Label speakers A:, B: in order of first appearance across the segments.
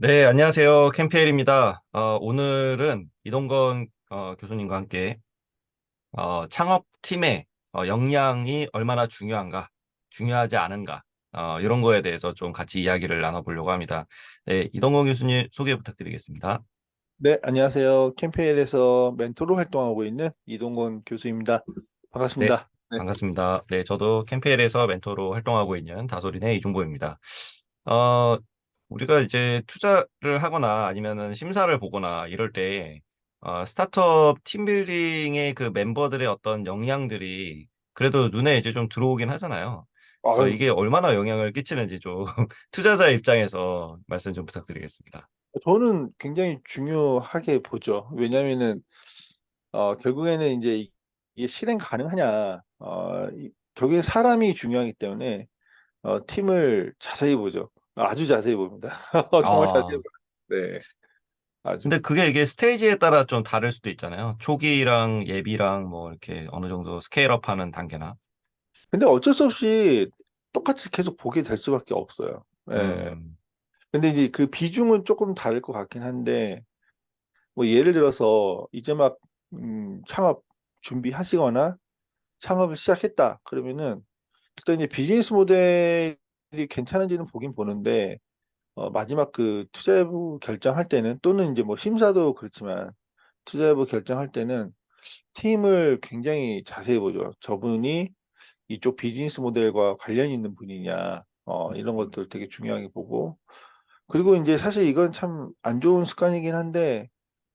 A: 네, 안녕하세요. 캠피엘입니다. 오늘은 이동건 교수님과 함께 창업팀의 역량이 얼마나 중요한가, 중요하지 않은가, 이런 거에 대해서 좀 같이 이야기를 나눠보려고 합니다. 네, 이동건 교수님 소개 부탁드리겠습니다.
B: 네, 안녕하세요. 캠페인에서 멘토로 활동하고 있는 이동건 교수입니다.
A: 네,
B: 반갑습니다. 네.
A: 반갑습니다. 네, 저도 캠페엘에서 멘토로 활동하고 있는 다솔인의 이중보입니다. 어, 우리가 이제 투자를 하거나 아니면은 심사를 보거나 이럴 때 스타트업 팀빌딩의 그 멤버들의 어떤 역량들이 그래도 눈에 이제 좀 들어오긴 하잖아요. 그래서
B: 아유,
A: 이게 얼마나 영향을 끼치는지 좀 투자자 입장에서 말씀 좀 부탁드리겠습니다.
B: 저는 굉장히 중요하게 보죠. 왜냐하면은 결국에는 이제 이게 실행 가능하냐, 결국엔 사람이 중요하기 때문에 팀을 자세히 보죠. 아주 자세히 봅니다. 정말 자세히
A: 아,
B: 봐요. 네, 아주.
A: 근데 그게 이게 스테이지에 따라 좀 다를 수도 있잖아요. 초기랑 예비랑 뭐 이렇게 어느 정도 스케일업 하는 단계나.
B: 근데 어쩔 수 없이 똑같이 계속 보게 될 수밖에 없어요. 예.
A: 음,
B: 근데 이제 그 비중은 조금 다를 것 같긴 한데. 뭐 예를 들어서 이제 막 창업 준비하시거나 창업을 시작했다 그러면은 일단 이제 비즈니스 모델이 괜찮은지는 보긴 보는데 마지막 그 투자여부 결정할 때는 또는 이제 뭐 심사도 그렇지만 투자여부 결정할 때는 팀을 굉장히 자세히 보죠. 저분이 이쪽 비즈니스 모델과 관련 있는 분이냐 이런 것들 되게 중요하게 보고 그리고 이제 사실 이건 참 안 좋은 습관이긴 한데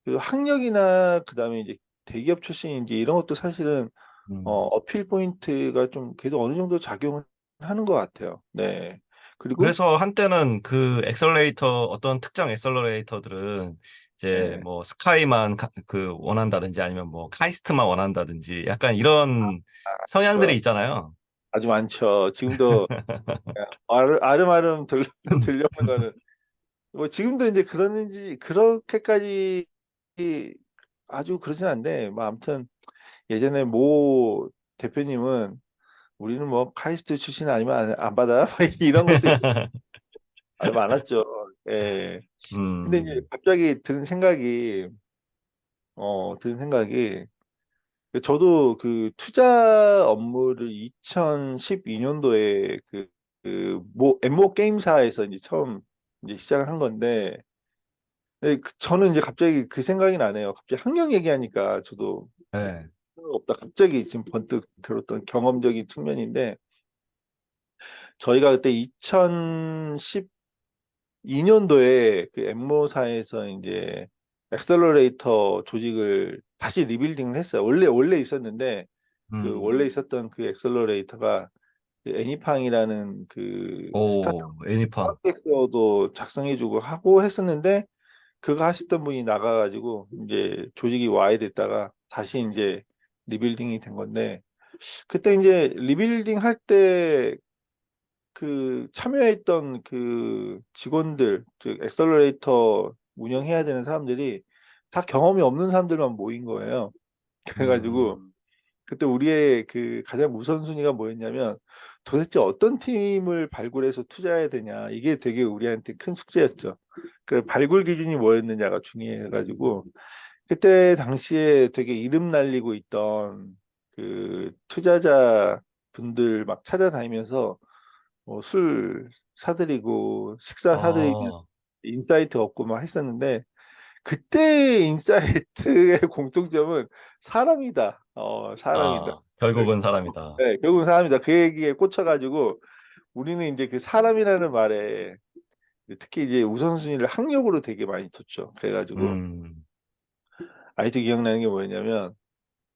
B: 그 학력이나 그다음에 이제 대기업 출신인지 이런 것도 사실은
A: 음.
B: 어필 포인트가 좀 그래도 어느 정도 작용을 하는 것 같아요. 네. 그리고
A: 그래서 한때는 그 엑셀러레이터 어떤 특정 엑셀러레이터들은 이제
B: 네.
A: 뭐 스카이만 그 원한다든지 아니면 뭐 카이스트만 원한다든지 약간 이런 성향들이
B: 저
A: 있잖아요.
B: 아주 많죠. 지금도 아름아름 들려오는 거는 뭐 지금도 이제 그러는지 그렇게까지 아주 그러진 않은데 뭐 아무튼 예전에 모 대표님은 우리는 뭐 카이스트 출신 아니면 안 받아 이런 것도 아주 많았죠. 예. 근데 이제
A: 음,
B: 갑자기 든 생각이, 저도 그 투자 업무를 2012년도에 엠모 게임사에서 이제 처음 이제 시작을 한 건데, 저는 이제 갑자기 그 생각이 나네요. 갑자기 학력 얘기하니까 저도
A: 네.
B: 없다. 갑자기 지금 번뜩 들었던 경험적인 측면인데, 저희가 그때 2012년도에 그 엠모사에서 이제 엑셀러레이터 조직을 다시 리빌딩을 했어요. 원래 있었는데 그 원래 있었던 그 엑셀러레이터가 그 애니팡이라는 그 스타트업
A: 오, 애니팡.
B: 계획서도 작성해주고 하고 했었는데 그거 하셨던 분이 나가가지고 이제 조직이 와야 됐다가 다시 이제 리빌딩이 된 건데 그때 이제 리빌딩 할때 그 참여했던 그 직원들, 즉 엑셀러레이터 운영해야 되는 사람들이 다 경험이 없는 사람들만 모인 거예요. 그래가지고 그때 우리의 그 가장 우선순위가 뭐였냐면 도대체 어떤 팀을 발굴해서 투자해야 되냐 이게 되게 우리한테 큰 숙제였죠. 그 발굴 기준이 뭐였느냐가 중요해가지고 그때 당시에 되게 이름 날리고 있던 그 투자자 분들 막 찾아다니면서 술 사드리고 식사 사드리면
A: 어,
B: 인사이트 얻고 막 했었는데 그때 인사이트의 공통점은 사람이다. 사람이다.
A: 결국은 사람이다.
B: 네, 결국은 사람이다. 그 얘기에 꽂혀가지고 우리는 이제 그 사람이라는 말에 특히 이제 우선순위를 학력으로 되게 많이 뒀죠. 그래가지고
A: 음,
B: 아직도 기억나는 게 뭐였냐면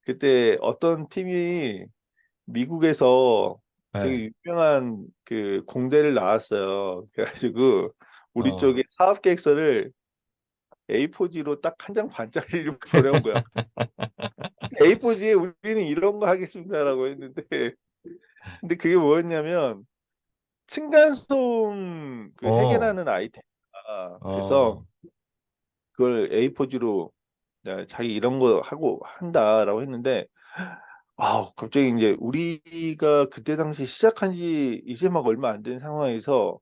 B: 그때 어떤 팀이 미국에서
A: 네.
B: 되게 유명한 그 공대를 나왔어요. 그래가지고 우리
A: 어,
B: 쪽에 사업 계획서를 A4지로 딱 한 장 반짜리를 보내온 거야. A4지에 우리는 이런 거 하겠습니다라고 했는데, 근데 그게 뭐였냐면 층간소음 그
A: 어,
B: 해결하는 아이템이다. 그래서
A: 어,
B: 그걸 A4지로 자기 이런 거 하고 한다라고 했는데, 갑자기 이제 우리가 그때 당시 시작한 지 이제 막 얼마 안 된 상황에서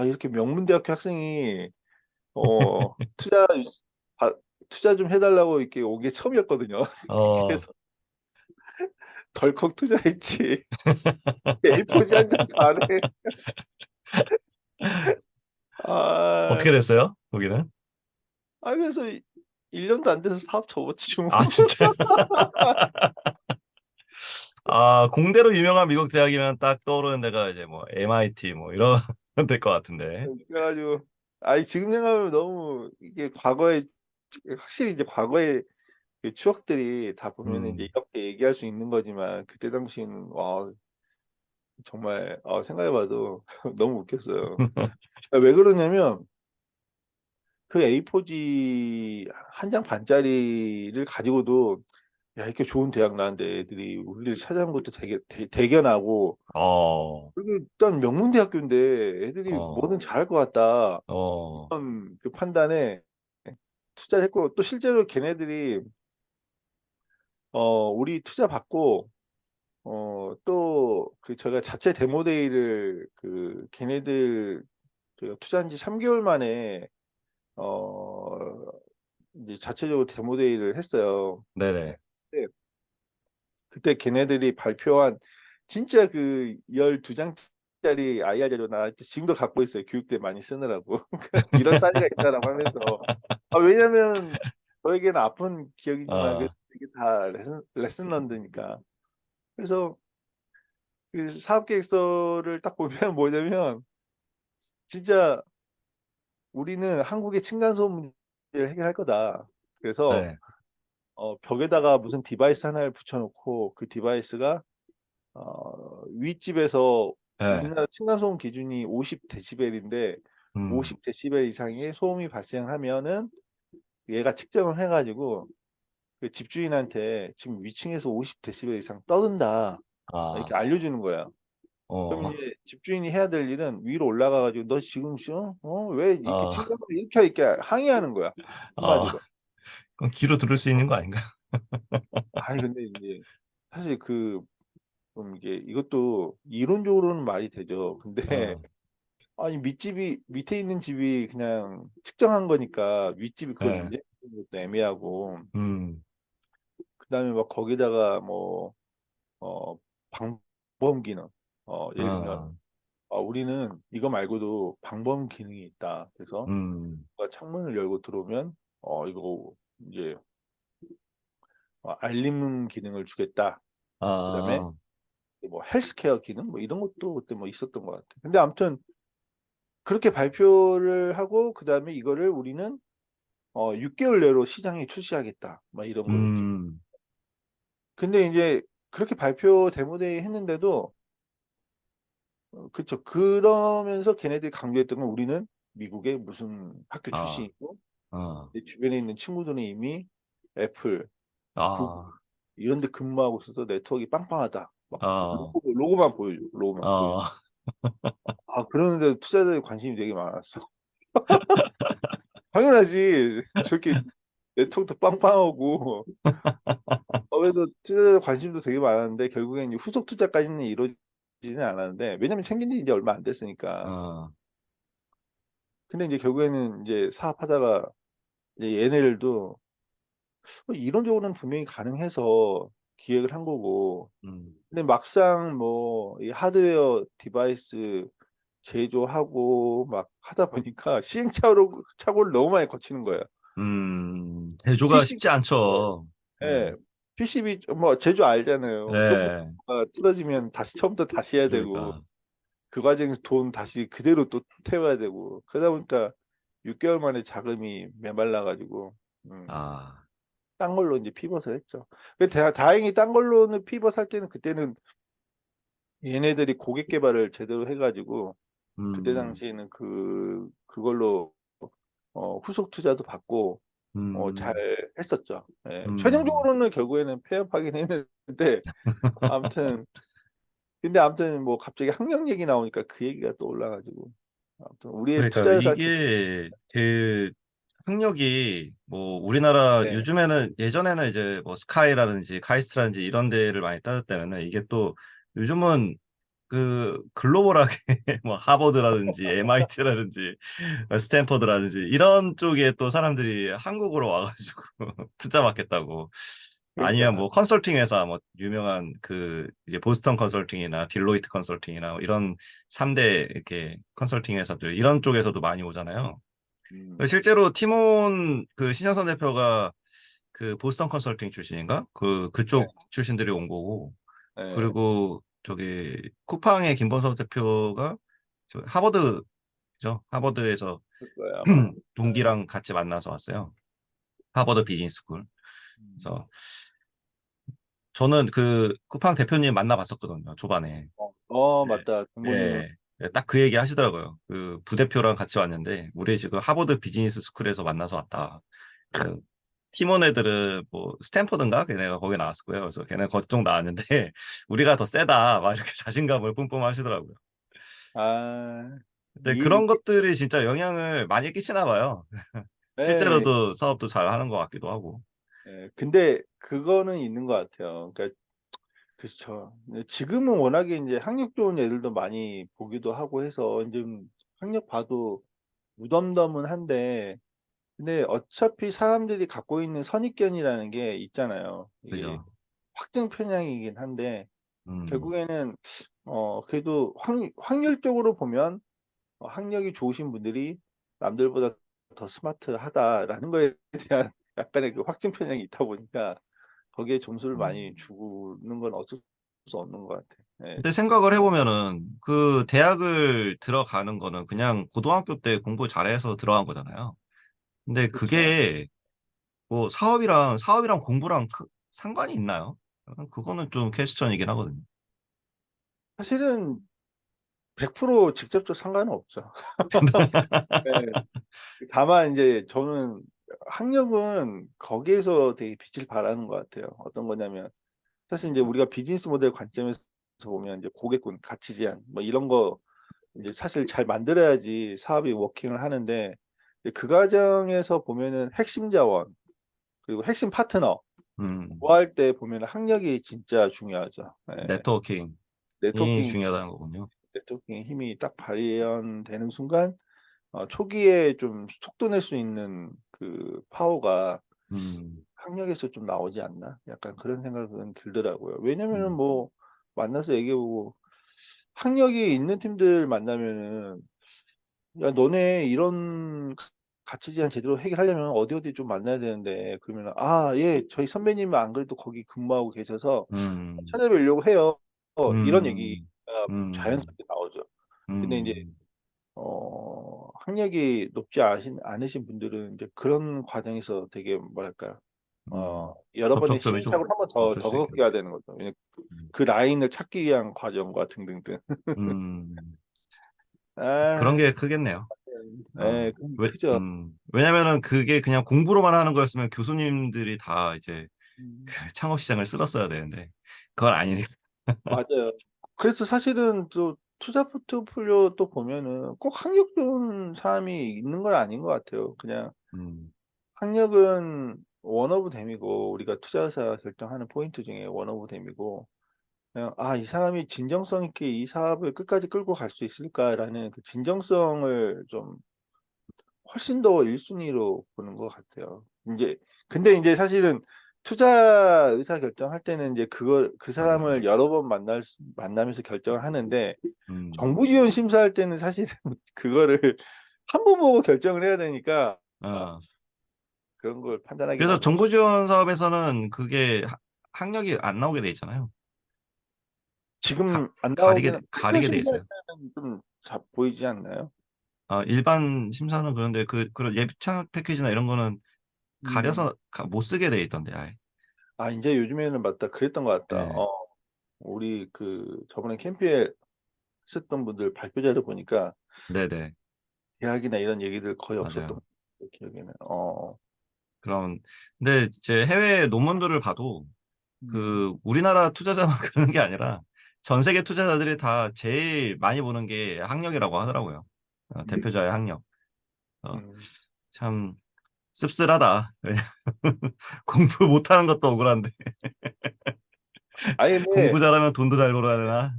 B: 이렇게 명문대학교 학생이 투자, 바- 투자 좀 해달라고 이렇게 온 게 처음이었거든요.
A: 어,
B: 그래서 덜컥 투자했지. A4지 한 장도 안 해. 아,
A: 어떻게 됐어요? 거기는?
B: 그래서 1년도 안 돼서 사업 접었지 뭐.
A: 아, 진짜? 아, 공대로 유명한 미국 대학이면 딱 떠오르는 데가 이제 뭐 MIT 뭐 이런 될 것 같은데.
B: 그래가지고, 지금 생각하면 너무 이게 과거에, 확실히 이제 과거의 그 추억들이 다 보면 이제
A: 음,
B: 이렇게 얘기할 수 있는 거지만, 그때 당시에는, 정말, 생각해봐도 너무 웃겼어요. 왜 그러냐면, 그 A4지 한 장 반짜리를 가지고도, 야, 이렇게 좋은 대학 나왔는데 애들이 우리를 찾아온 것도 되게 대견하고,
A: 어,
B: 그리고 일단 명문대학교인데 애들이
A: 어,
B: 뭐든 잘할 것 같다.
A: 어,
B: 그 판단에 투자를 했고, 또 실제로 걔네들이, 우리 투자 받고, 또 그 저희가 자체 데모데이를 걔네들 저희가 투자한 지 3개월 만에, 어, 이제 자체적으로 데모데이를 했어요.
A: 네네.
B: 네. 그때 걔네들이 발표한 진짜 그 12장짜리 IR 자료 나 지금도 갖고 있어요. 교육대 많이 쓰느라고. 이런 사례가 있다라고 하면서. 왜냐면 저에게는 아픈 기억이지만
A: 아,
B: 이게 다 레슨 런드니까. 그래서 그 사업계획서를 딱 보면 뭐냐면 진짜 우리는 한국의 층간소음 문제를 해결할 거다. 그래서
A: 네,
B: 벽에다가 무슨 디바이스 하나를 붙여놓고 그 디바이스가 윗집에서
A: 네,
B: 우리나라 층간소음 기준이 50데시벨인데
A: 음,
B: 50데시벨 이상의 소음이 발생하면은 얘가 측정을 해가지고 그 집주인한테 지금 위층에서 50데시벨 이상 떠든다
A: 아,
B: 이렇게 알려주는 거야. 그럼
A: 어,
B: 이제 집주인이 해야 될 일은 위로 올라가가지고 너 지금 왜 이렇게
A: 어,
B: 층간소음 이렇게 항의하는 거야.
A: 어,
B: 한마디로.
A: 그럼 귀로 들을 수 있는 거 아닌가?
B: 근데 이제 사실 좀 이게 이것도 이론적으로는 말이 되죠. 근데
A: 어,
B: 아니 밑에 있는 집이 그냥 측정한 거니까 윗집이 그걸
A: 네,
B: 인정하는 것도 애매하고
A: 음,
B: 그다음에 막 거기다가 뭐 방범 기능 예를 들면
A: 어,
B: 우리는 이거 말고도 방범 기능이 있다. 그래서
A: 음,
B: 누가 창문을 열고 들어오면 이거 이제 알림 기능을 주겠다. 그다음에
A: 아,
B: 뭐 헬스케어 기능 뭐 이런 것도 그때 뭐 있었던 것 같아. 근데 아무튼 그렇게 발표를 하고 그다음에 이거를 우리는 6개월 내로 시장에 출시하겠다. 막 이런 거였죠.
A: 음,
B: 근데 이제 그렇게 발표 데모데이 했는데도 그쵸. 그러면서 걔네들이 강조했던 건 우리는 미국의 무슨 학교
A: 아,
B: 출신이고
A: 어,
B: 내 주변에 있는 친구들은 이미 애플, 구글
A: 아,
B: 이런 데 근무하고 있어서 네트워크가 빵빵하다. 막
A: 어,
B: 로고만 보여줘. 로고만 보여줘.
A: 어,
B: 그러는데 투자자들이 관심이 되게 많았어. 당연하지. 저렇게 네트워크도 빵빵하고 그래서 투자자 관심도 되게 많았는데 결국엔 이제 후속 투자까지는 이루어지지는 않았는데 왜냐면 생긴 지 이제 얼마 안 됐으니까.
A: 어,
B: 근데 이제 결국에는 이제 사업하다가 이제 얘네들도 이론적으로는 분명히 가능해서 기획을 한 거고
A: 음,
B: 근데 막상 뭐 이 하드웨어 디바이스 제조하고 막 하다 보니까 시행착오를 너무 많이 거치는 거예요.
A: 제조가
B: PC
A: 쉽지 않죠. 네,
B: 예, PCB 뭐 제조 알잖아요.
A: 네,
B: 소프트가 틀어지면 처음부터 다시 해야 되고
A: 그러니까,
B: 그 과정에서 돈 다시 그대로 또 태워야 되고 그러다 보니까 6개월 만에 자금이 메말라가지고
A: 아,
B: 딴 걸로 이제 피벗을 했죠. 근데 다행히 딴 걸로는 피벗할 때는 그때는 얘네들이 고객 개발을 제대로 해가지고 그때
A: 음,
B: 당시에는 그걸로 후속 투자도 받고 잘
A: 음,
B: 했었죠. 예.
A: 음.
B: 최종적으로는 결국에는 폐업하긴 했는데 아무튼 근데 아무튼 뭐 갑자기 학력 얘기 나오니까 그 얘기가 또 올라가지고 아무튼 우리의
A: 그러니까
B: 투자사
A: 이게 그 학력이 뭐 우리나라
B: 네.
A: 요즘에는 예전에는 이제 뭐 스카이라든지 카이스트라든지 이런 데를 많이 따졌다면은 이게 또 요즘은 그 글로벌하게 뭐 하버드라든지 MIT라든지 스탠퍼드라든지 이런 쪽에 또 사람들이 한국으로 와가지고 투자 받겠다고 아니면
B: 그러니까
A: 뭐 컨설팅 회사 뭐 유명한 그 이제 보스턴 컨설팅이나 딜로이트 컨설팅이나 이런 3대 이렇게 컨설팅 회사들 이런 쪽에서도 많이 오잖아요.
B: 음,
A: 실제로 티몬 그 신영선 대표가 그 보스턴 컨설팅 출신인가?
B: 네,
A: 그쪽 출신들이 온 거고
B: 네,
A: 그리고 저기 쿠팡의 김범석 대표가 저 하버드죠. 하버드에서
B: 그럴 거야 아마. 네.
A: 동기랑 같이 만나서 왔어요. 하버드 비즈니스 스쿨.
B: 음.
A: 그래서 저는 그 쿠팡 대표님 만나봤었거든요. 초반에. 네.
B: 맞다. 부모님은
A: 예. 딱 그 얘기 하시더라고요. 그 부대표랑 같이 왔는데 우리 지금 하버드 비즈니스 스쿨에서 만나서 왔다. 그 팀원 애들은 뭐 스탠퍼드인가 걔네가 거기 나왔을 거예요. 그래서 걔네 거쪽 나왔는데 우리가 더 세다. 막 이렇게 자신감을 뿜뿜 하시더라고요.
B: 아,
A: 근데
B: 이,
A: 그런 것들이 진짜 영향을 많이 끼치나 봐요.
B: 예,
A: 실제로도 사업도 잘 하는 것 같기도 하고.
B: 예. 근데 그거는 있는 것 같아요. 그러니까 그렇죠. 근데 지금은 워낙에 이제 학력 좋은 애들도 많이 보기도 하고 해서 이제 좀 학력 봐도 무덤덤은 한데, 근데 어차피 사람들이 갖고 있는 선입견이라는 게 있잖아요. 이게
A: 그죠?
B: 확증 편향이긴 한데
A: 음,
B: 결국에는 그래도 확률적으로 보면 학력이 좋으신 분들이 남들보다 더 스마트하다라는 거에 대한 약간의 그 확증 편향이 있다 보니까 거기에 점수를 많이
A: 음.
B: 주는 건 어쩔 수 없는 것 같아. 네,
A: 근데 생각을 해보면은 그 대학을 들어가는 거는 그냥 고등학교 때 공부 잘해서 들어간 거잖아요. 근데
B: 그렇죠.
A: 그게 뭐 사업이랑 공부랑 상관이 있나요? 그거는 좀 퀘스천이긴 하거든요.
B: 사실은 100% 직접적 상관은 없죠. 네, 다만 이제 저는 학력은 거기에서 되게 빛을 발하는 것 같아요. 어떤 거냐면 사실 이제 우리가 비즈니스 모델 관점에서 보면 이제 고객군 가치 제한 뭐 이런 거 이제 사실 잘 만들어야지 사업이 워킹을 하는데 이제 그 과정에서 보면은 핵심 자원 그리고 핵심 파트너
A: 음,
B: 구할 때 보면 학력이 진짜 중요하죠. 예,
A: 네트워킹이
B: 네트워킹
A: 중요하다는 거군요.
B: 네트워킹 힘이 딱 발현되는 순간 초기에 좀 속도 낼 수 있는 그 파워가
A: 음,
B: 학력에서 좀 나오지 않나? 약간 그런 생각은 들더라고요. 왜냐면은
A: 음,
B: 뭐 만나서 얘기해보고 학력이 있는 팀들 만나면은 야 너네 이런 가치 제한 제대로 해결하려면 어디 어디 좀 만나야 되는데 그러면 예 저희 선배님은 안 그래도 거기 근무하고 계셔서
A: 음,
B: 찾아뵈려고 해요. 이런 얘기가
A: 음, 음,
B: 자연스럽게 나오죠. 근데 이제
A: 음,
B: 학력이 높지 않으신 분들은 이제 그런 과정에서 되게 뭐랄까 여러 번의
A: 접촉점이 좀
B: 시행착오를 한 번
A: 없을
B: 더
A: 수 있겠네.
B: 겪어야 되는 거죠.
A: 음,
B: 그 라인을 찾기 위한 과정과 등등등.
A: 음, 그런
B: 아,
A: 게 크겠네요.
B: 네, 그럼
A: 왜,
B: 크죠.
A: 왜냐면은 그게 그냥 공부로만 하는 거였으면 교수님들이 다 이제 그
B: 음,
A: 창업 시장을 쓸었어야 되는데 그건 아니니까.
B: 맞아요. 그래서 사실은 또 투자 포트폴리오 또 보면은 꼭 학력 좋은 사람이 있는 건 아닌 것 같아요. 그냥
A: 음,
B: 학력은 원 오브 댐이고 우리가 투자사 결정하는 포인트 중에 원 오브 댐이고 그냥 이 사람이 진정성 있게 이 사업을 끝까지 끌고 갈 수 있을까라는 그 진정성을 좀 훨씬 더 1순위로 보는 것 같아요. 이제 근데 이제 사실은 투자 의사 결정할 때는 이제 그걸 그
A: 맞아요.
B: 사람을 여러 번 만나면서 결정을 하는데
A: 음,
B: 정부 지원 심사할 때는 사실은 그거를 한 번 보고 결정을 해야 되니까
A: 어.
B: 그런 걸 판단하기가
A: 그래서
B: 어렵죠.
A: 정부 지원 사업에서는 그게 학력이 안 나오게 돼 있잖아요.
B: 지금 안 나오긴 특별
A: 가리게 돼
B: 심사할
A: 있어요.
B: 때는 좀 보이지 않나요?
A: 일반 심사는 그런데 그런 예비창 패키지나 이런 거는
B: 음.
A: 가려서 못 쓰게 돼 있던데, 아예.
B: 이제 요즘에는 맞다. 그랬던 것 같다.
A: 네,
B: 우리 저번에 캠프에 하셨던 분들 발표 자료 보니까
A: 네네,
B: 대학이나 이런 얘기들 거의 없었던
A: 맞아요.
B: 것 기억에는.
A: 그럼, 근데 이제 해외 논문들을 봐도
B: 음,
A: 그 우리나라 투자자만 그러는 게 아니라 전 세계 투자자들이 다 제일 많이 보는 게 학력이라고 하더라고요.
B: 음,
A: 대표자의 학력. 어,
B: 음.
A: 참 씁쓸하다. 공부 못하는 것도 억울한데
B: 아니 근데
A: 공부 잘하면 돈도 잘 벌어야 되나?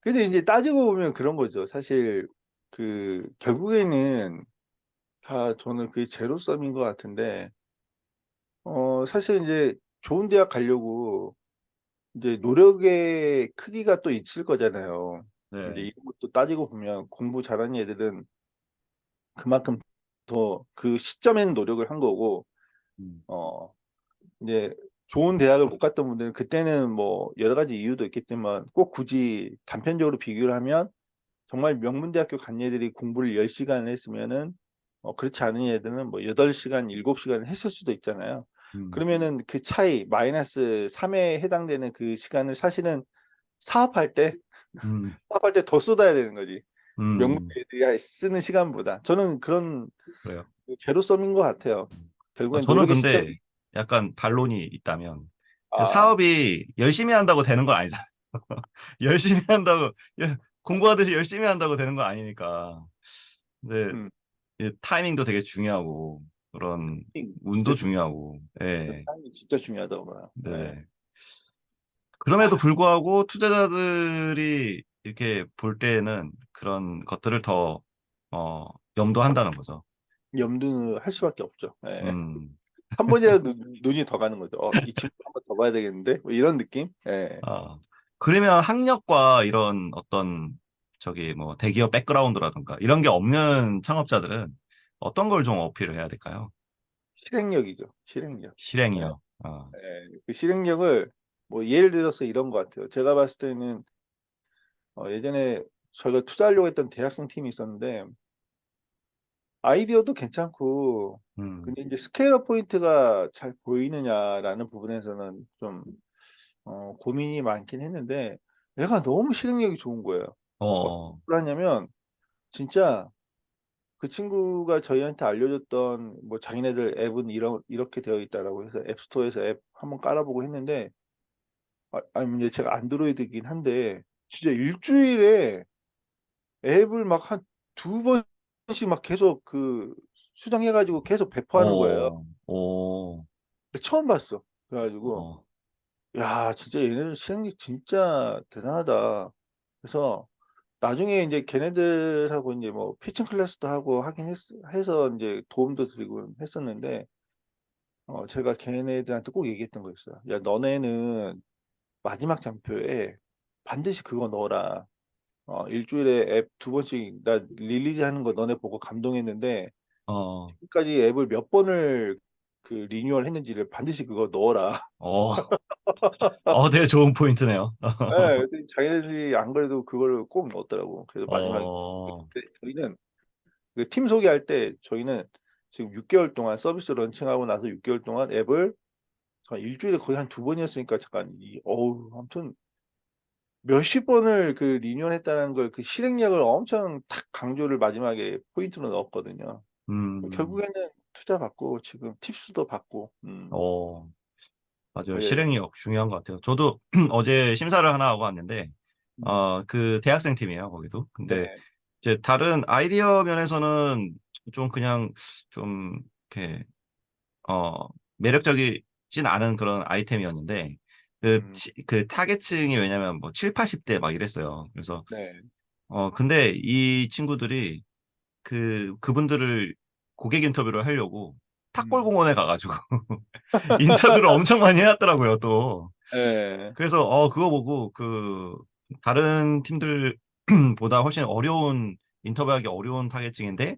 B: 근데 이제 따지고 보면 그런 거죠. 사실 그 결국에는 다 저는 그게 제로섬인 것 같은데 사실 이제 좋은 대학 가려고 이제 노력의 크기가 또 있을 거잖아요. 이제
A: 네.
B: 이런 것도 따지고 보면 공부 잘하는 애들은 그만큼 더 그 시점에는 노력을 한 거고
A: 음,
B: 어 이제 좋은 대학을 못 갔던 분들은 그때는 뭐 여러 가지 이유도 있겠지만 꼭 굳이 단편적으로 비교를 하면 정말 명문대학교 간 애들이 공부를 10시간을 했으면은 그렇지 않은 애들은 뭐 8시간, 7시간을 했을 수도 있잖아요.
A: 음,
B: 그러면은 그 차이 마이너스 3에 해당되는 그 시간을 사실은 사업할 때
A: 음,
B: 사업할 때 더 쏟아야 되는 거지.
A: 음,
B: 명문대들이 쓰는 시간보다. 저는 그런
A: 그래요.
B: 제로섬인 것 같아요. 결국엔
A: 저는
B: 노력의 시점이
A: 근데 약간 반론이 있다면 그
B: 아,
A: 사업이 열심히 한다고 되는 건 아니잖아요. 열심히 한다고 공부하듯이 열심히 한다고 되는 건 아니니까. 근데
B: 음,
A: 이 타이밍도 되게 중요하고 그런 운도
B: 진짜 중,
A: 중요하고. 예.
B: 타임이 진짜 중요하다고 봐요. 네.
A: 네. 그럼에도 불구하고 투자자들이 이렇게 볼 때에는 그런 것들을 더 어, 염두한다는 거죠.
B: 염두는 할 수밖에 없죠. 예.
A: 음.
B: 한 번이라도 눈이 더 가는 거죠. 이 친구 한 번 더 봐야 되겠는데? 뭐 이런 느낌? 예.
A: 아, 그러면 학력과 이런 어떤 저기 뭐 대기업 백그라운드라든가 이런 게 없는 창업자들은 어떤 걸 좀 어필을 해야 될까요?
B: 실행력이죠. 실행력. 예.
A: 실행이요. 아,
B: 예. 그 실행력을 뭐 예를 들어서 이런 것 같아요. 제가 봤을 때는 예전에 저희가 투자하려고 했던 대학생 팀이 있었는데 아이디어도 괜찮고
A: 음,
B: 근데 이제 스케일업 포인트가 잘 보이느냐라는 부분에서는 좀 고민이 많긴 했는데 얘가 너무 실행력이 좋은 거예요.
A: 어,
B: 어떻게 하냐면 진짜 그 친구가 저희한테 알려줬던 뭐 자기네들 앱은 이렇게 되어 있다라고 해서 앱스토어에서 앱 한번 깔아보고 했는데 아니 이제 제가 안드로이드긴 한데 진짜 일주일에 앱을 막 한 두 번씩 막 계속 그 수정해가지고 계속 배포하는 거예요.
A: 어, 어,
B: 처음 봤어. 그래가지고
A: 어,
B: 야 진짜 얘네들 실행력 진짜 대단하다. 그래서 나중에 이제 걔네들하고 이제 뭐 피칭 클래스도 하고 하긴 해서 이제 도움도 드리고 했었는데 제가 걔네들한테 꼭 얘기했던 거였어요. 야 너네는 마지막 장표에 반드시 그거 넣어라. 일주일에 앱 두 번씩 나 릴리즈 하는 거 너네 보고 감동했는데
A: 어,
B: 지금까지 앱을 몇 번을 그 리뉴얼 했는지를 반드시 그거 넣어라.
A: 어, 되게 좋은 포인트네요.
B: 네, 그래서 자기네들이 안 그래도 그걸 꼭 넣었더라고. 그래서 마지막에
A: 어,
B: 저희는 그 팀 소개할 때 저희는 지금 6개월 동안 서비스 런칭하고 나서 6개월 동안 앱을 일주일에 거의 한 두 번이었으니까 잠깐 아무튼 몇십 번을 그 리뉴얼했다는 걸 그 실행력을 엄청 탁 강조를 마지막에 포인트로 넣었거든요.
A: 음,
B: 결국에는 투자 받고 지금 팁스도 받고
A: 어, 맞아요.
B: 예,
A: 실행력 중요한 것 같아요. 저도 어제 심사를 하나 하고 왔는데,
B: 음,
A: 그 대학생 팀이에요, 거기도. 근데
B: 네,
A: 이제 다른 아이디어 면에서는 좀 그냥 좀 이렇게 매력적이진 않은 그런 아이템이었는데
B: 음,
A: 그 타겟층이 왜냐면 뭐 7, 80대 막 이랬어요. 그래서
B: 네,
A: 근데 이 친구들이 그분들을 고객 인터뷰를 하려고
B: 음,
A: 탁골공원에 가가지고 인터뷰를 엄청 많이 해왔더라고요, 또.
B: 예,
A: 그래서 그거 보고 다른 팀들보다 훨씬 어려운 인터뷰하기 어려운 타겟층인데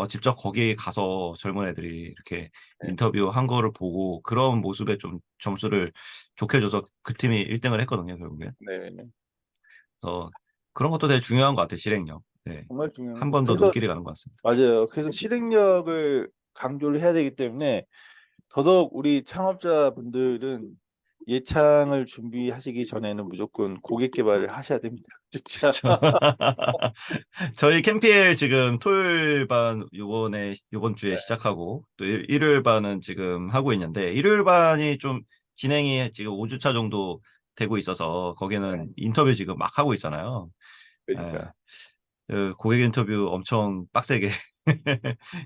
A: 직접 거기 가서 젊은 애들이 이렇게
B: 네,
A: 인터뷰한 거를 보고 그런 모습에 좀 점수를 좋게 줘서 그 팀이 1등을 했거든요, 결국에.
B: 네, 네.
A: 그래서 그런 것도 되게 중요한 것 같아요, 실행력. 네.
B: 정말 중요한
A: 한
B: 거.
A: 번 더
B: 그래서
A: 눈길이 가는 것 같습니다.
B: 맞아요. 그래서 실행력을 강조를 해야 되기 때문에 더더욱 우리 창업자분들은 예창을 준비하시기 전에는 무조건 고객 개발을 하셔야 됩니다. 진짜.
A: 그렇죠. 저희 캠피엘 지금 토요일 반 요번 주에
B: 네,
A: 시작하고 또 일요일 반은 지금 하고 있는데 일요일 반이 좀 진행이 지금 5주차 정도 되고 있어서
B: 네.
A: 거기는 인터뷰 지금 막 하고 있잖아요. 예.
B: 그러니까.
A: 고객 인터뷰 엄청 빡세게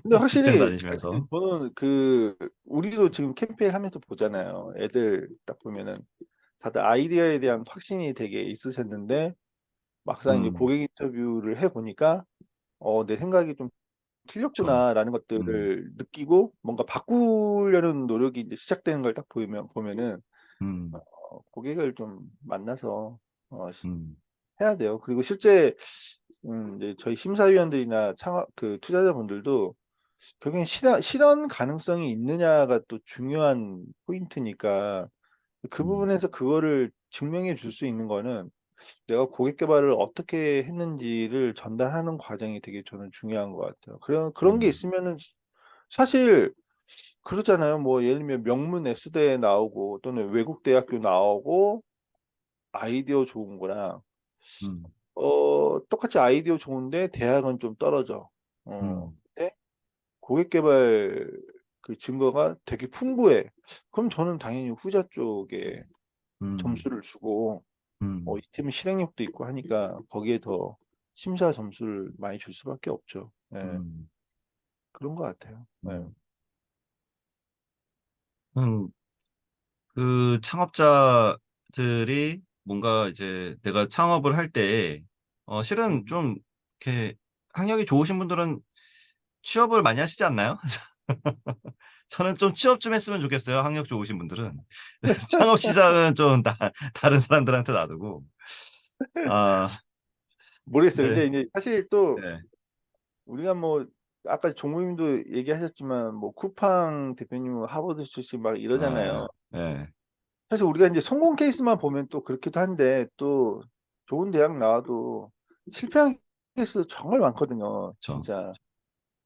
B: 근데
A: 직장
B: 확실히
A: 다니시면서.
B: 저는 그 우리도 지금 캠페인 하면서 보잖아요. 애들 딱 보면은 다들 아이디어에 대한 확신이 되게 있으셨는데 막상 이제
A: 음,
B: 고객 인터뷰를 해 보니까 내 생각이 좀
A: 그쵸.
B: 틀렸구나라는
A: 음,
B: 것들을 느끼고 뭔가 바꾸려는 노력이 이제 시작되는 걸 딱 보면은
A: 음,
B: 고객을 좀 만나서
A: 음,
B: 해야 돼요. 그리고 실제 이제 저희 심사위원들이나 창업 그 투자자분들도 결국엔 실현 가능성이 있느냐가 또 중요한 포인트니까 그
A: 음,
B: 부분에서 그거를 증명해 줄 수 있는 거는 내가 고객 개발을 어떻게 했는지를 전달하는 과정이 되게 저는 중요한 것 같아요. 그런 게
A: 음,
B: 있으면은 사실 그러잖아요. 뭐 예를 들면 명문 S대에 나오고 또는 외국 대학교 나오고 아이디어 좋은 거랑
A: 음,
B: 똑같이 아이디어 좋은데 대학은 좀 떨어져.
A: 음,
B: 근데 고객 개발 그 증거가 되게 풍부해. 그럼 저는 당연히 후자 쪽에
A: 음,
B: 점수를 주고 이
A: 음,
B: 팀은 실행력도 있고 하니까 거기에 더 심사 점수를 많이 줄 수밖에 없죠. 예,
A: 음,
B: 그런 것 같아요. 예.
A: 음. 음, 그 창업자들이 뭔가 이제 내가 창업을 할 때, 실은
B: 음.
A: 좀, 이렇게, 학력이 좋으신 분들은 취업을 많이 하시지 않나요? 저는 좀 취업 좀 했으면 좋겠어요. 학력 좋으신 분들은. 창업 시장은 좀 다른 사람들한테 놔두고. 아,
B: 모르겠어요.
A: 근데,
B: 근데 이제 사실 또
A: 네,
B: 우리가 뭐 아까 종무님도 얘기하셨지만 뭐 쿠팡 대표님은 하버드 출신 막 이러잖아요.
A: 네, 네,
B: 사실 우리가 이제 성공 케이스만 보면 또 그렇기도 한데 또 좋은 대학 나와도 실패한 케이스 정말 많거든요.
A: 그쵸.
B: 진짜.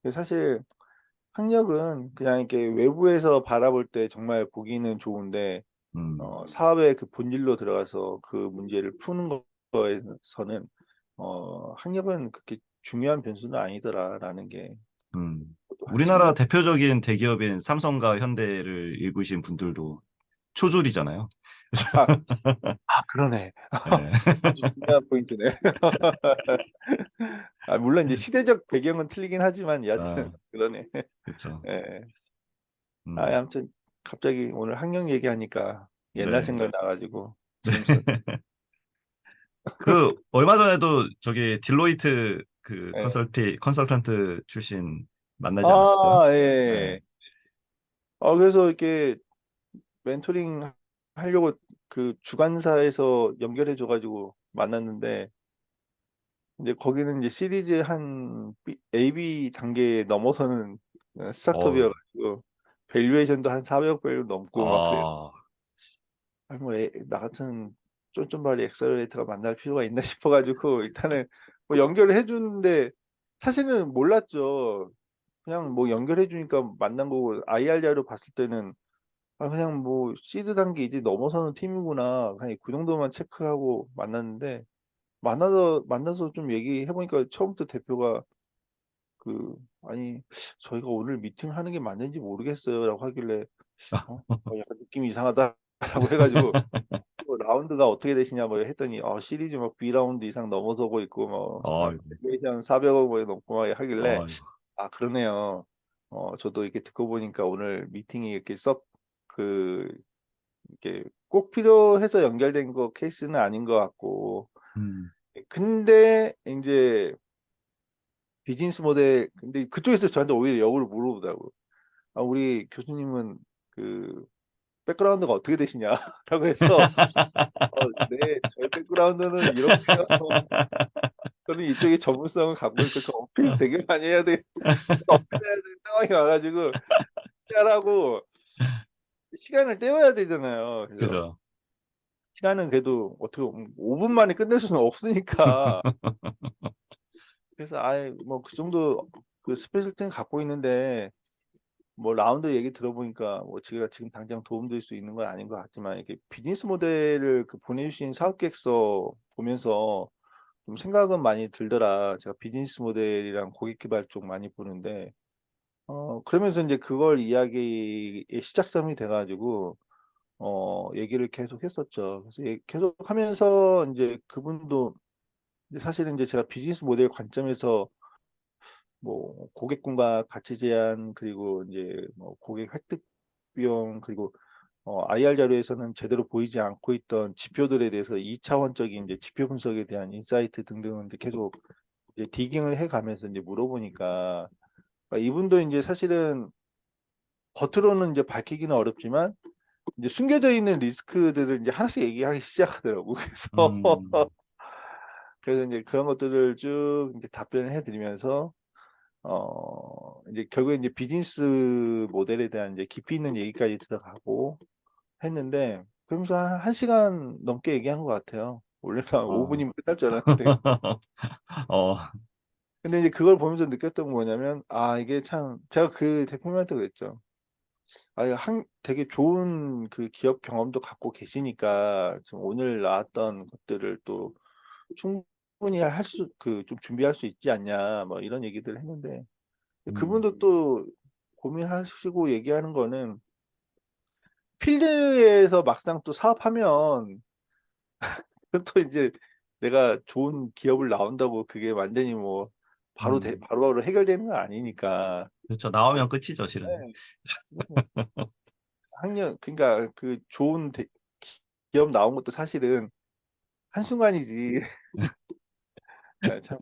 B: 그래서 사실 학력은 그냥 이렇게 외부에서 바라볼 때 정말 보기는 좋은데
A: 음,
B: 사업의 그 본질로 들어가서 그 문제를 푸는 거에서는 학력은 그렇게 중요한 변수는 아니더라라는 게
A: 음.
B: 또 한
A: 우리나라
B: 10년
A: 대표적인 대기업인 삼성과 현대를 일구신 분들도 초졸이잖아요.
B: 아, 그러네.
A: 네.
B: 아주 중요한 포인트네. 물론 이제 시대적 배경은 틀리긴 하지만 여하튼
A: 아,
B: 그러네.
A: 그쵸.
B: 예.
A: 음,
B: 아무튼 갑자기 오늘 학력 얘기하니까 옛날
A: 네.
B: 생각 나가지고 재밌었네.
A: 그, 얼마 전에도 저기 딜로이트 그
B: 예.
A: 컨설턴트 출신 만나지 않으셨어요?
B: 아,
A: 네.
B: 예. 그래서 이렇게 멘토링 하려고 그 주관사에서 연결해 줘가지고 만났는데 이제 거기는 이제 시리즈 한 A, B 단계 넘어서는
A: 어우,
B: 스타트업이어가지고 밸류에이션도 한 400배 넘고 막 그래요.
A: 아,
B: 아니 나 같은 쫀쫀발이 엑셀러레이터가 만날 필요가 있나 싶어가지고 일단은 뭐 연결을 해주는데 사실은 몰랐죠. 그냥 뭐 연결해 주니까 만난 거고 IR자로 봤을 때는 그냥 뭐 시드 단계 이제 넘어서는 팀이구나. 그냥 그 정도만 체크하고 만났는데 만나서 좀 얘기해 보니까 처음부터 대표가 그 아니 저희가 오늘 미팅하는 게 맞는지 모르겠어요라고 하길래 약간 느낌이 이상하다라고 해가지고 뭐 라운드가 어떻게 되시냐고 했더니 시리즈 막 B 라운드 이상 넘어서고 있고 뭐
A: 아이고,
B: 밸류에이션 400억 뭐 넘고 막 하길래
A: 아이고,
B: 그러네요. 저도 이렇게 듣고 보니까 오늘 미팅이 이렇게 그 이렇게 꼭 필요해서 연결된 거 케이스는 아닌 것 같고
A: 음,
B: 근데 이제 비즈니스 모델 근데 그쪽에서 저한테 오히려 역으로 물어보더라고. 우리 교수님은 그 백그라운드가 어떻게 되시냐라고 해서 네, 저희 백그라운드는 이렇고요. 저는 이쪽에 전문성을 갖고 있고 저 어필 되게 많이 해야 돼. 어필해야 되는 상황이 와가지고 하라고 시간을 때워야 되잖아요. 그래서
A: 그죠.
B: 시간은 그래도 어떻게 5분 만에 끝낼 수는 없으니까. 그래서 아예 뭐 그 정도 그 스페셜티는 갖고 있는데 뭐 라운드 얘기 들어보니까 뭐 제가 지금 당장 도움될 수 있는 건 아닌 것 같지만 이렇게 비즈니스 모델을 그 보내주신 사업 계획서 보면서 좀 생각은 많이 들더라. 제가 비즈니스 모델이랑 고객 개발 쪽 많이 보는데 그러면서 이제 그걸 이야기의 시작점이 돼가지고 얘기를 계속 했었죠. 그래서 계속 하면서 이제 그분도 이제 사실은 이제 제가 비즈니스 모델 관점에서 뭐 고객군과 가치 제한 그리고 이제 뭐 고객 획득 비용 그리고 IR 자료에서는 제대로 보이지 않고 있던 지표들에 대해서 2차원적인 이제 지표 분석에 대한 인사이트 등등을 이제 계속 이제 디깅을 해가면서 이제 물어보니까 이분도 이제 사실은 겉으로는 이제 밝히기는 어렵지만 이제 숨겨져 있는 리스크들을 이제 하나씩 얘기하기 시작하더라고. 그래서
A: 음,
B: 그래서 이제 그런 것들을 쭉 이제 답변을 해드리면서 이제 결국에 이제 비즈니스 모델에 대한 이제 깊이 있는 얘기까지 들어가고 했는데 그러면서 한 시간 넘게 얘기한 것 같아요. 원래는 한
A: 어,
B: 5분이면 끝날 줄 알았는데.
A: 어,
B: 근데 이제 그걸 보면서 느꼈던 거 뭐냐면 이게 참 제가 그 대표님한테 그랬죠. 이거 되게 좋은 그 기업 경험도 갖고 계시니까 지금 오늘 나왔던 것들을 또 충분히 좀 준비할 수 있지 않냐, 뭐 이런 얘기들 했는데,
A: 음,
B: 그분도 또 고민하시고 얘기하는 거는 필드에서 막상 또 사업하면 또 이제 내가 좋은 기업을 나온다고 그게 완전히 뭐
A: 음.
B: 바로바로 해결되는 건 아니니까.
A: 그렇죠. 나오면 끝이죠, 실은.
B: 네. 그러니까 그 좋은 기업 나온 것도 사실은 한순간이지. 참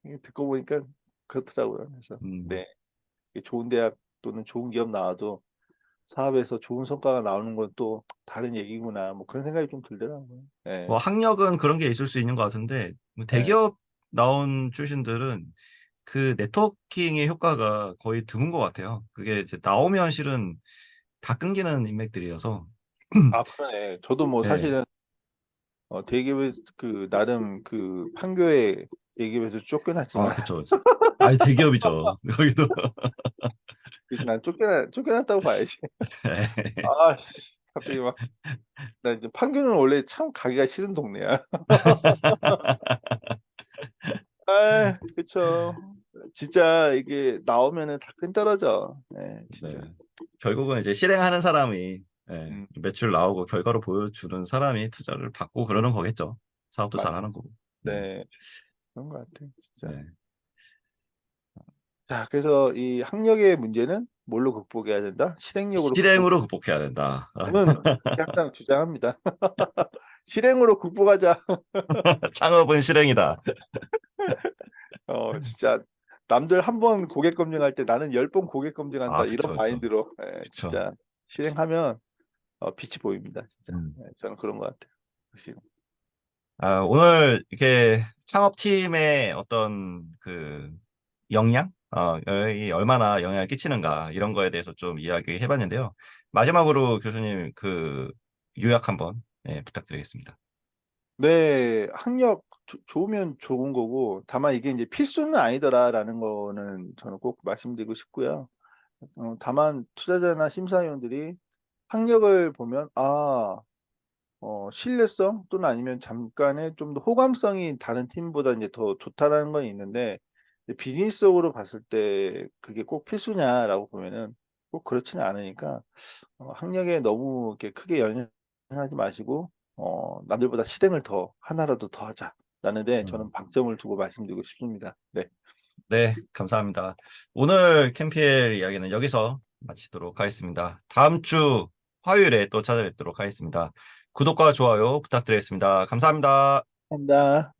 B: 이게 듣고 보니까 그렇더라고요. 그래서
A: 음.
B: 네, 이게 좋은 대학 또는 좋은 기업 나와도 사업에서 좋은 성과가 나오는 건 또 다른 얘기구나. 뭐 그런 생각이 좀 들더라고요.
A: 뭐
B: 네,
A: 학력은 그런 게 있을 수 있는 것 같은데 뭐
B: 네.
A: 대기업 나온 출신들은 그 네트워킹의 효과가 거의 드문 것 같아요. 그게 이제 나오면 실은 다 끊기는 인맥들이어서.
B: 그러네. 저도 뭐
A: 네.
B: 사실은 대기업에서 그 나름 그 판교에 대기업에서
A: 아,
B: 쫓겨났지만
A: 그쵸. 아니, 대기업이죠. 거기도.
B: 난 쫓겨났다고 봐야지. 갑자기 막 나 이제 판교는 원래 참 가기가 싫은 동네야. 그쵸. 진짜 이게 나오면은 다 끈떨어져. 네,
A: 네.
B: 진짜.
A: 결국은 이제 실행하는 사람이, 예,
B: 음,
A: 매출 나오고 결과로 보여주는 사람이 투자를 받고 그러는 거겠죠. 사업도
B: 맞,
A: 잘하는 거고. 네.
B: 네, 그런 것 같아, 진짜.
A: 네.
B: 자, 그래서 이 학력의 문제는 뭘로 극복해야 된다? 실행력으로 극복.
A: 실행으로 극복해야 된다.
B: 저는 그렇게 항상 주장합니다. 실행으로 극복하자.
A: 창업은 실행이다.
B: 진짜 남들 한 번 고객 검증할 때 나는 10번 고객
A: 아,
B: 검증한다. 이런
A: 그쵸, 그쵸.
B: 마인드로
A: 그쵸.
B: 진짜 실행하면 빛이 보입니다. 진짜.
A: 음.
B: 저는 그런 것 같아요. 확실히.
A: 오늘 이렇게 창업팀의 어떤 그 역량, 이 얼마나 영향을 끼치는가 이런 거에 대해서 좀 이야기해 봤는데요. 마지막으로 교수님 그 요약 한번 부탁드리겠습니다.
B: 네, 학력 좋으면 좋은 거고, 다만 이게 이제 필수는 아니더라라는 거는 저는 꼭 말씀드리고 싶고요. 다만 투자자나 심사위원들이 학력을 보면, 신뢰성 또는 아니면 잠깐의 좀 더 호감성이 다른 팀보다 이제 더 좋다라는 건 있는데, 이제 비즈니스적으로 봤을 때 그게 꼭 필수냐라고 보면은 꼭 그렇지는 않으니까, 학력에 너무 이렇게 크게 연연하지 마시고 남들보다 실행을 더 하나라도 더 하자라는 데
A: 음.
B: 저는 방점을 두고 말씀드리고 싶습니다. 네.
A: 네, 감사합니다. 오늘 캠피엘 이야기는 여기서 마치도록 하겠습니다. 다음 주 화요일에 또 찾아뵙도록 하겠습니다. 구독과 좋아요 부탁드리겠습니다. 감사합니다.
B: 감사합니다.